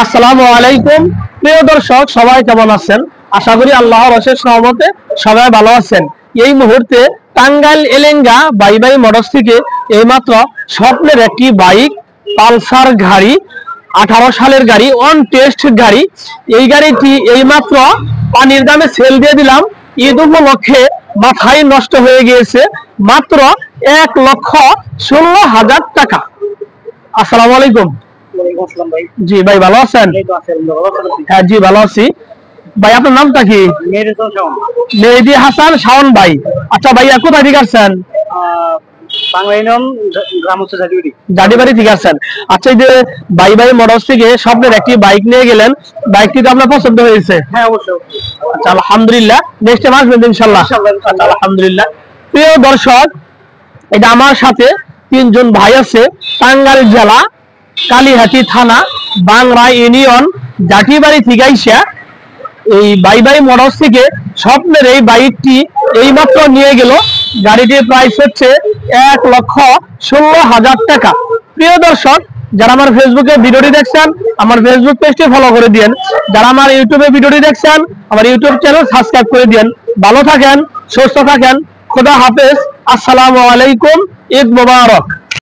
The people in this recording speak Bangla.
আসসালামু আলাইকুম। প্রিয় দর্শক, সবাই কেমন আছেন? আশা করি আল্লাহর অশেষ রহমতে সবাই ভালো আছেন। এই মুহূর্তে Tangail Elenga bye bye motors থেকে এইমাত্র স্বপ্নের একটি বাইক, পালসার গাড়ি, 18 সালের গাড়ি, অন টেস্ট গাড়ি। এই গাড়িটি এইমাত্র পানির দামে সেল দিয়ে দিলাম। ঈদ উপলক্ষে মাথায় নষ্ট হয়ে গিয়েছে, মাত্র 1,16,000 টাকা। আসসালামু আলাইকুম। জি ভাই, ভালো আছেন? হ্যাঁ জি, ভালো আছি ভাই। আপনার নামটা কি? মেহেদি হাসান শাওন ভাই। আচ্ছা ভাইয়া, কোথায় থেকে আসছেন? জাডিবাড়ি থেকে আসছেন। আচ্ছা, এই যে বাই বাই মোটরস থেকে স্বপ্নের একটি বাইক নিয়ে গেলেন, বাইকটি তো আপনার পছন্দ হয়েছে? হ্যাঁ অবশ্যই। আচ্ছা, আলহামদুলিল্লাহ। নেক্সট টাইম আসবেন ইনশাআল্লাহ। আচ্ছা, আলহামদুলিল্লাহ। প্রিয় দর্শক, এটা আমার সাথে 3 জন ভাই আছে, টাঙ্গাইল জেলা, কালিহাতি থানা, বাংরা ইউনিয়ন, জাটিবাড়ি থেকে আইসা এই বাই বাই মোটরস থেকে স্বপ্নের এই বাইকটি এইমাত্র নিয়ে গেল। গাড়িটির প্রাইস হচ্ছে 1,16,000 টাকা। প্রিয় দর্শক, যারা আমার ফেসবুকে ভিডিওটি দেখছেন, আমার ফেসবুক পেজটি ফলো করে দিন। যারা আমার ইউটিউবে ভিডিওটি দেখছেন, আমার ইউটিউব চ্যানেল সাবস্ক্রাইব করে দিন। ভালো থাকেন, সুস্থ থাকেন। খোদা হাফেজ। আসসালামু আলাইকুম। ঈদ মোবারক।